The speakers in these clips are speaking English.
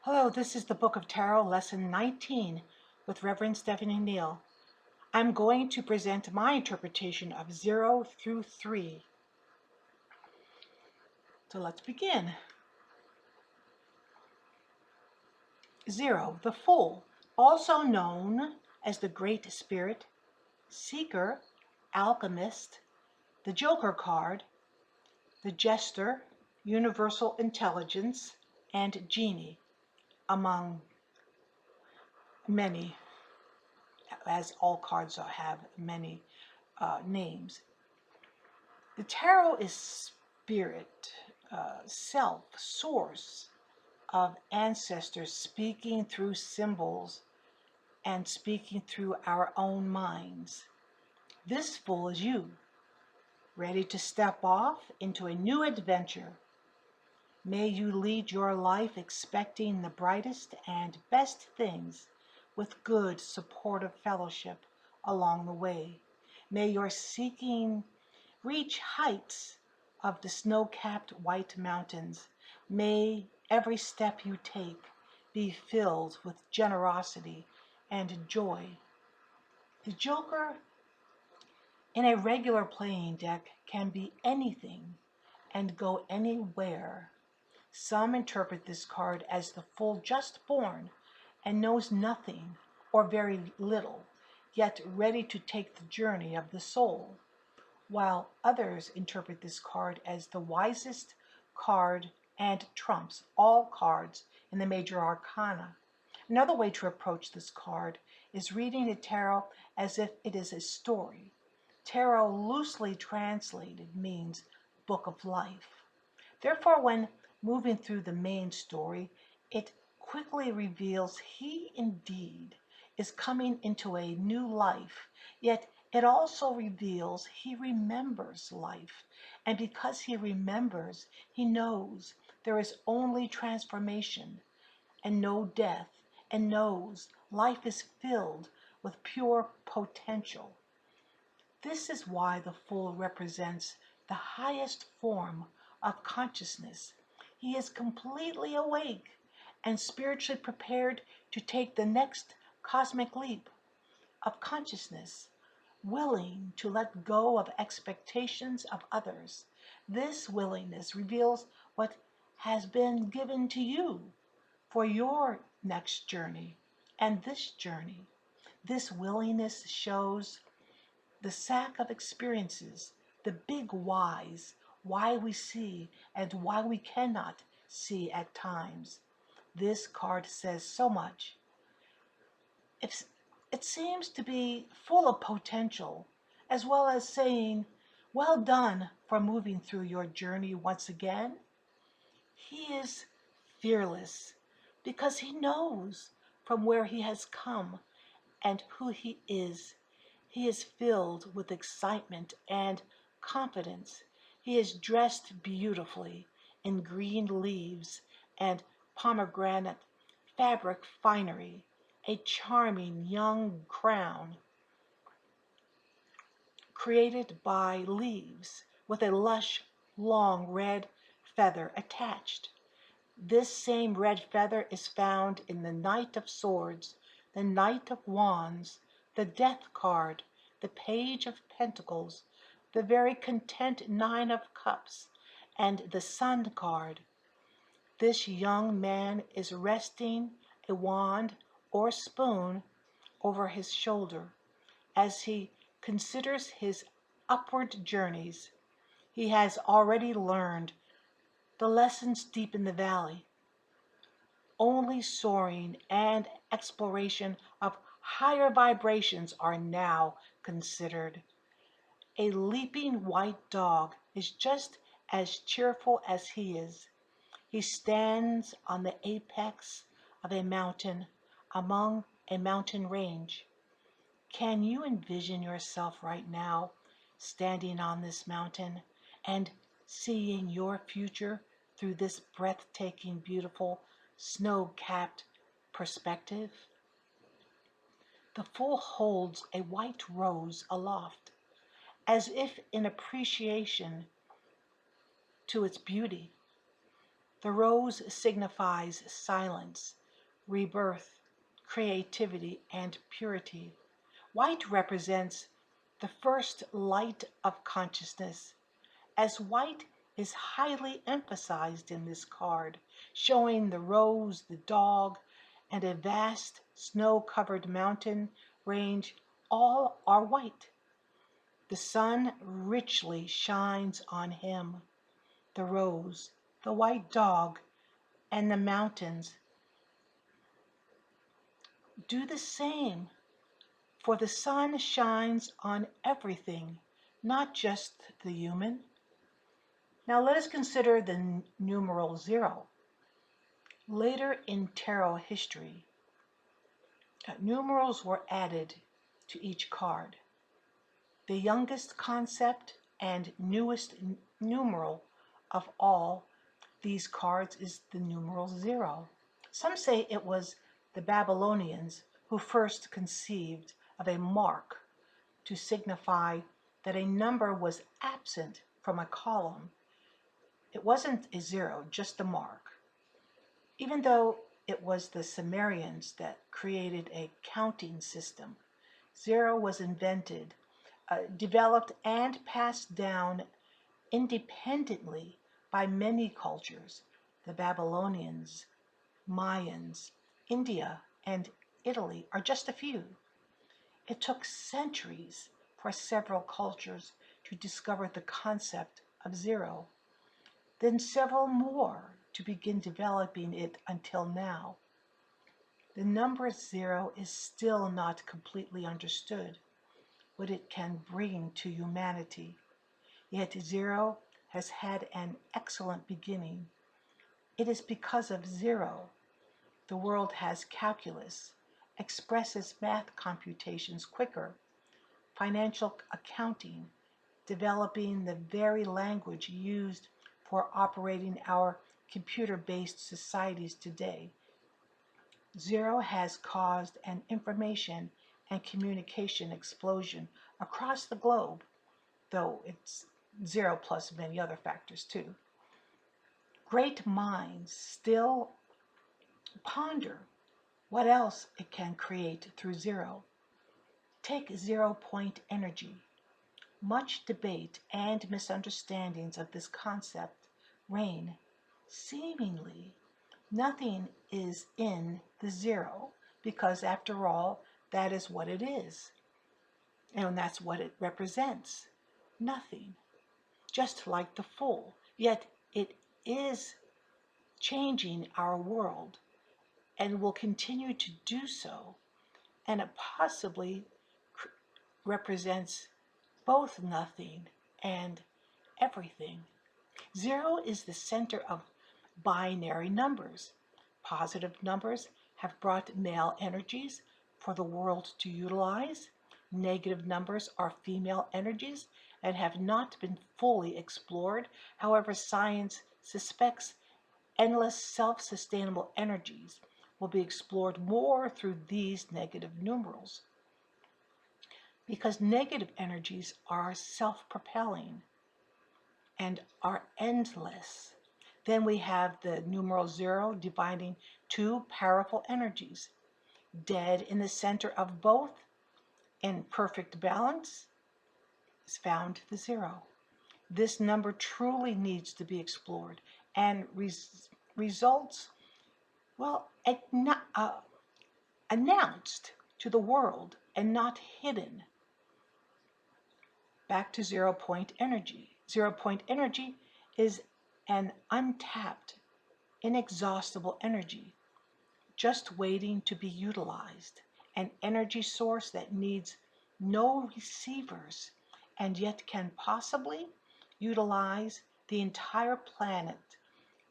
Hello, this is the Book of Tarot, Lesson 19, with Reverend Stephanie Neal. I'm going to present my interpretation of 0 through 3. So let's begin. 0, the Fool, also known as the Great Spirit, Seeker, Alchemist, the Joker card, the Jester, Universal Intelligence, and Genie, among many, as all cards have many names. The tarot is spirit, self, source of ancestors speaking through symbols and speaking through our own minds. This fool is you, ready to step off into a new adventure. May you lead your life expecting the brightest and best things with good, supportive fellowship along the way. May your seeking reach heights of the snow-capped white mountains. May every step you take be filled with generosity and joy. The Joker in a regular playing deck can be anything and go anywhere. Some interpret this card as the fool just born and knows nothing or very little, yet ready to take the journey of the soul, while others interpret this card as the wisest card and trumps all cards in the major arcana. Another way to approach this card is reading the tarot as if it is a story. Tarot, loosely translated, means book of life. Therefore, when moving through the main story, it quickly reveals he indeed is coming into a new life, yet it also reveals he remembers life. And because he remembers, he knows there is only transformation and no death, and knows life is filled with pure potential. This is why the Fool represents the highest form of consciousness. He is completely awake and spiritually prepared to take the next cosmic leap of consciousness, willing to let go of expectations of others. This willingness reveals what has been given to you for your next journey and this journey. This willingness shows the sack of experiences, the big whys, why we see and why we cannot see at times. This card says so much. It seems to be full of potential, as well as saying, well done for moving through your journey once again. He is fearless because he knows from where he has come and who he is. He is filled with excitement and confidence. He is dressed beautifully in green leaves and pomegranate fabric finery, a charming young crown created by leaves with a lush, long red feather attached. This same red feather is found in the Knight of Swords, the Knight of Wands, the Death card, the Page of Pentacles, the very content Nine of Cups, and the Sun card. This young man is resting a wand or spoon over his shoulder as he considers his upward journeys. He has already learned the lessons deep in the valley. Only soaring and exploration of higher vibrations are now considered. A leaping white dog is just as cheerful as he is. He stands on the apex of a mountain among a mountain range. Can you envision yourself right now standing on this mountain and seeing your future through this breathtaking, beautiful, snow-capped perspective? The Fool holds a white rose aloft, as if in appreciation to its beauty. The rose signifies silence, rebirth, creativity, and purity. White represents the first light of consciousness, as white is highly emphasized in this card, showing the rose, the dog, and a vast snow-covered mountain range all are white. The sun richly shines on him. The rose, the white dog, and the mountains do the same, for the sun shines on everything, not just the human. Now let us consider the numeral 0. Later in tarot history, numerals were added to each card. The youngest concept and newest numeral of all these cards is the numeral 0. Some say it was the Babylonians who first conceived of a mark to signify that a number was absent from a column. It wasn't a 0, just a mark. Even though it was the Sumerians that created a counting system, 0 was invented, developed, and passed down independently by many cultures: the Babylonians, Mayans, India, and Italy are just a few. It took centuries for several cultures to discover the concept of 0, then several more to begin developing it until now. The number 0 is still not completely understood, what it can bring to humanity. Yet 0 has had an excellent beginning. It is because of 0 the world has calculus, expresses math computations quicker, financial accounting, developing the very language used for operating our computer-based societies today. 0 has caused an information and communication explosion across the globe, though it's 0 plus many other factors too. Great minds still ponder what else it can create through 0. Take 0-point energy. Much debate and misunderstandings of this concept reign. Seemingly, nothing is in the 0 because, after all, that is what it is. And that's what it represents. Nothing. Just like the Fool. Yet it is changing our world and will continue to do so. And it possibly represents both nothing and everything. 0 is the center of binary numbers. Positive numbers have brought male energies for the world to utilize. Negative numbers are female energies and have not been fully explored. However, science suspects endless self-sustainable energies will be explored more through these negative numerals, because negative energies are self-propelling and are endless. Then we have the numeral 0 dividing two powerful energies. Dead in the center of both, in perfect balance, is found the 0. This number truly needs to be explored and results, well, announced to the world and not hidden. Back to 0-point energy. 0-point energy is an untapped, inexhaustible energy, just waiting to be utilized, an energy source that needs no receivers and yet can possibly utilize the entire planet,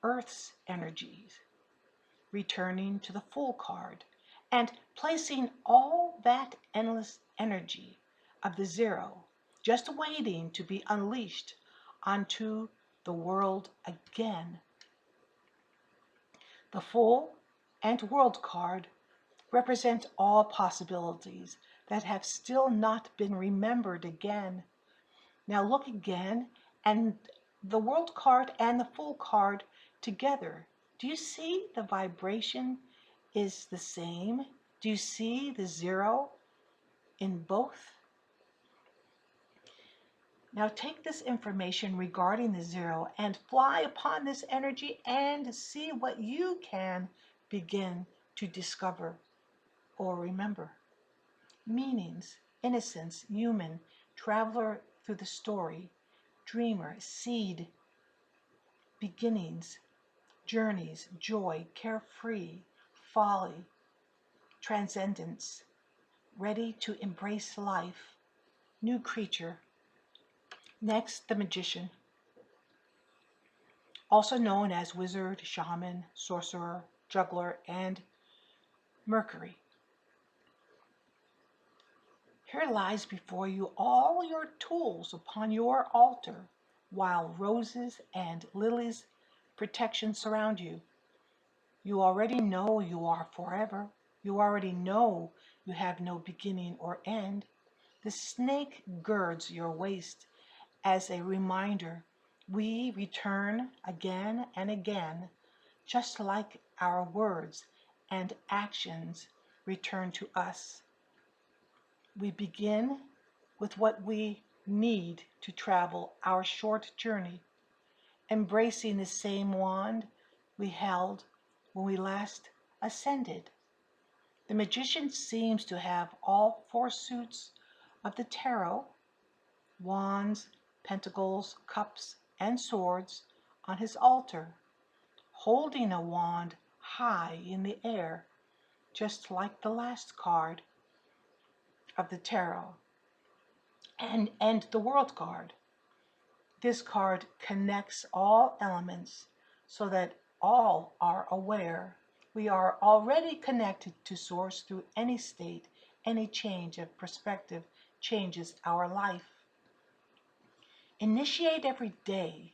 Earth's energies. Returning to the Fool card and placing all that endless energy of the 0 just waiting to be unleashed onto the world again. The Fool and World card represent all possibilities that have still not been remembered again. Now look again, and the World card and the Fool card together. Do you see the vibration is the same? Do you see the zero in both? Now take this information regarding the zero and fly upon this energy and see what you can begin to discover or remember. Meanings, innocence, human, traveler through the story, dreamer, seed, beginnings, journeys, joy, carefree, folly, transcendence, ready to embrace life, new creature. Next, the magician, also known as wizard, shaman, sorcerer, juggler, and Mercury. Here lies before you all your tools upon your altar, while roses and lilies protection surround you. You already know you are forever. You already know you have no beginning or end. The snake girds your waist as a reminder. We return again and again, just like our words and actions return to us. We begin with what we need to travel our short journey, embracing the same wand we held when we last ascended. The magician seems to have all four suits of the tarot, wands, pentacles, cups, and swords on his altar, holding a wand high in the air, just like the last card of the tarot and the world card. This card connects all elements so that all are aware. We are already connected to Source through any state, any change of perspective changes our life. Initiate every day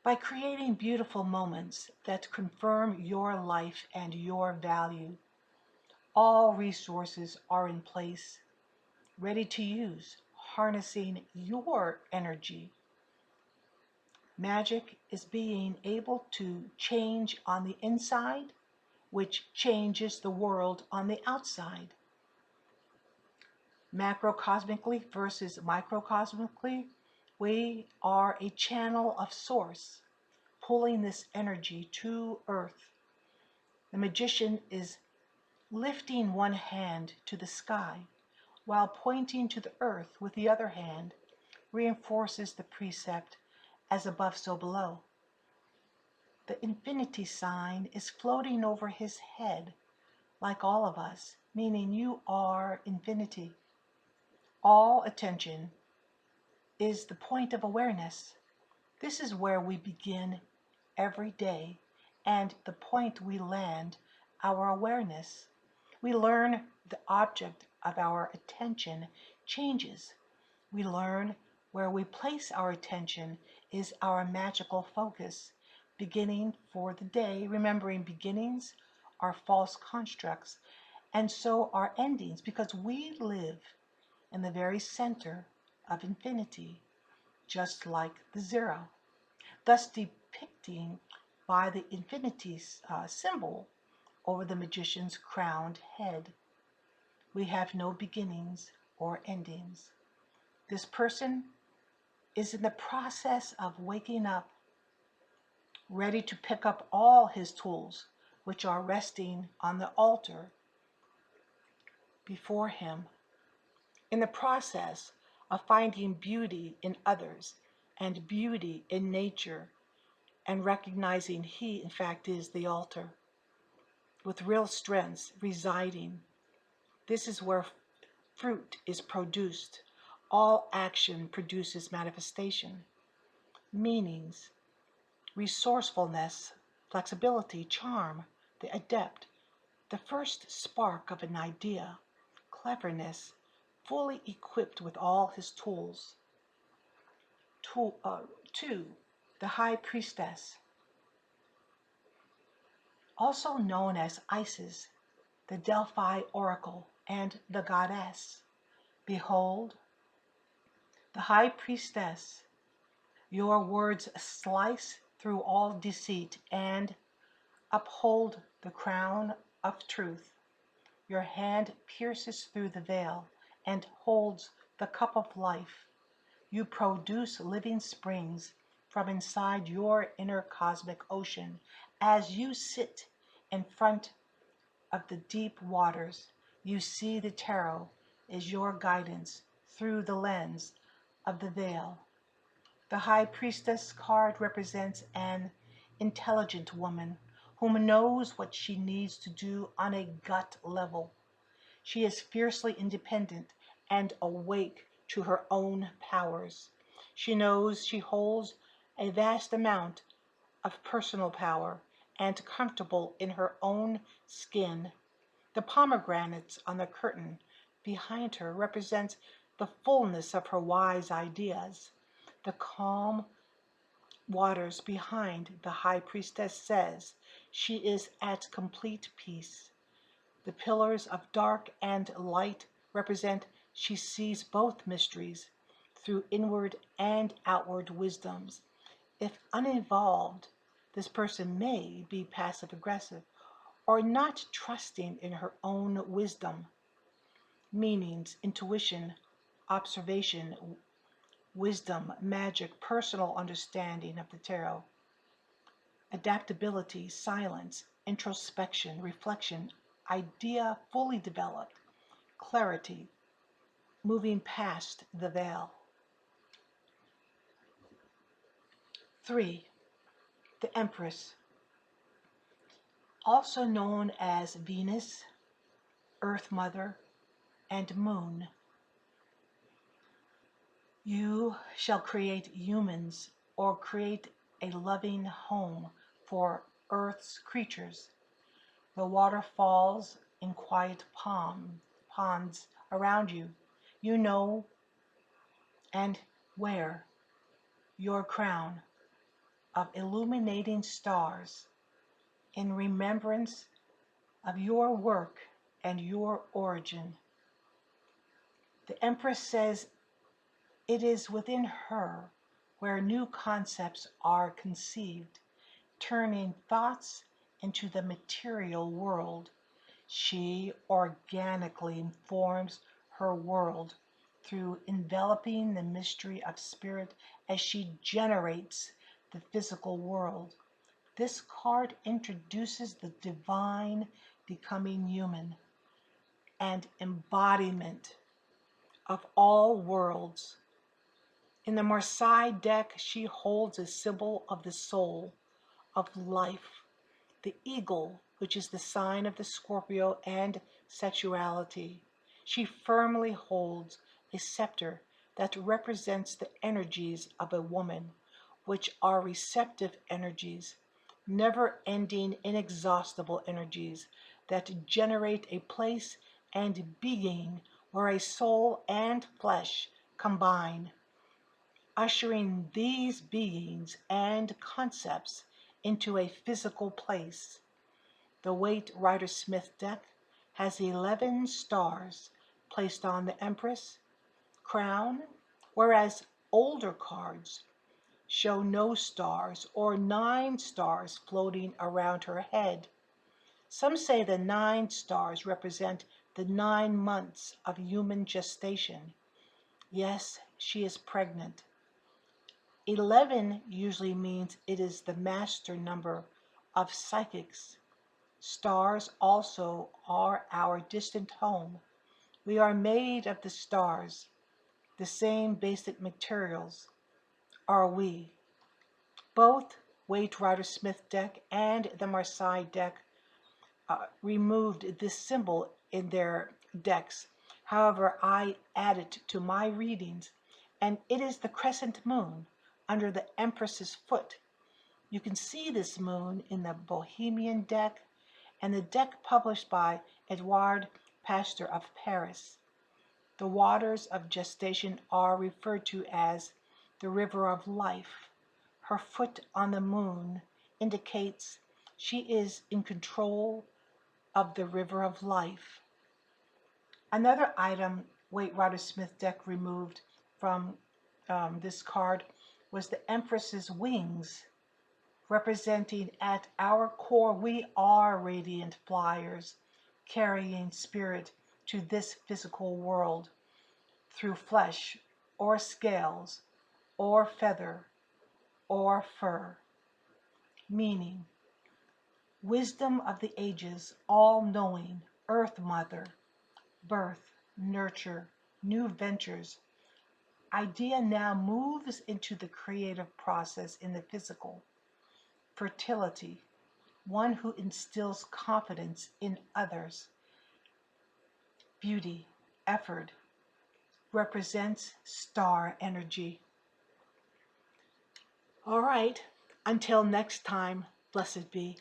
by creating beautiful moments that confirm your life and your value. All resources are in place, ready to use, harnessing your energy. Magic is being able to change on the inside, which changes the world on the outside. Macrocosmically versus microcosmically, we are a channel of Source, pulling this energy to Earth. The magician is lifting one hand to the sky, while pointing to the earth with the other hand, reinforces the precept, as above so below. The infinity sign is floating over his head, like all of us, meaning you are infinity. All attention is the point of awareness. This is where we begin every day, and the point we land our awareness. We learn the object of our attention changes. We learn where we place our attention is our magical focus, beginning for the day, remembering beginnings are false constructs, and so are endings, because we live in the very center of infinity, just like the zero, thus depicting by the infinity symbol over the magician's crowned head. We have no beginnings or endings. This person is in the process of waking up, ready to pick up all his tools, which are resting on the altar before him, in the process of finding beauty in others and beauty in nature, and recognizing he, in fact, is the altar, with real strengths residing. This is where fruit is produced. All action produces manifestation, meanings, resourcefulness, flexibility, charm, the adept, the first spark of an idea, cleverness, fully equipped with all his tools. Two, the high priestess, also known as Isis, the Delphi oracle, and the goddess. Behold, the high priestess, your words slice through all deceit and uphold the crown of truth. Your hand pierces through the veil and holds the cup of life. You produce living springs from inside your inner cosmic ocean as you sit in front of the deep waters. You see the tarot is your guidance through the lens of the veil. The High Priestess card represents an intelligent woman who knows what she needs to do on a gut level. She is fiercely independent and awake to her own powers. She knows she holds a vast amount of personal power and comfortable in her own skin. The pomegranates on the curtain behind her represents the fullness of her wise ideas. The calm waters behind the High Priestess says she is at complete peace. The pillars of dark and light represent she sees both mysteries through inward and outward wisdoms. If uninvolved, this person may be passive aggressive or not trusting in her own wisdom, meanings, intuition, observation, wisdom, magic, personal understanding of the tarot, adaptability, silence, introspection, reflection, idea fully developed, clarity, moving past the veil. 3. The Empress, also known as Venus, Earth Mother, and Moon. You shall create humans or create a loving home for Earth's creatures. The water falls in quiet ponds around you. You know and wear your crown of illuminating stars in remembrance of your work and your origin. The Empress says it is within her where new concepts are conceived, turning thoughts into the material world. She organically informs her world through enveloping the mystery of spirit as she generates the physical world. This card introduces the divine becoming human and embodiment of all worlds. In the Marseille deck, she holds a symbol of the soul, of life, the eagle, which is the sign of the Scorpio and sexuality. She firmly holds a scepter that represents the energies of a woman, which are receptive energies, never-ending, inexhaustible energies that generate a place and being where a soul and flesh combine, ushering these beings and concepts into a physical place. The Waite Rider-Smith deck has 11 stars placed on the Empress crown, whereas older cards show no stars or 9 stars floating around her head. Some say the 9 stars represent the 9 months of human gestation. Yes, she is pregnant. 11 usually means it is the master number of psychics. Stars also are our distant home. We are made of the stars. The same basic materials are we. Both Waite Rider-Smith deck and the Marseille deck removed this symbol in their decks. However, I added to my readings, and it is the crescent moon under the Empress's foot. You can see this moon in the Bohemian deck and the deck published by Edouard Pasteur of Paris. The waters of gestation are referred to as the river of life. Her foot on the moon indicates she is in control of the river of life. Another item Waite Rider-Smith deck removed from this card was the Empress's wings. representing at our core, we are radiant flyers, carrying spirit to this physical world through flesh or scales or feather or fur. Meaning, wisdom of the ages, all knowing, Earth Mother, birth, nurture, new ventures. Idea now moves into the creative process in the physical. Fertility, one who instills confidence in others. Beauty, effort, represents star energy. All right, until next time, blessed be.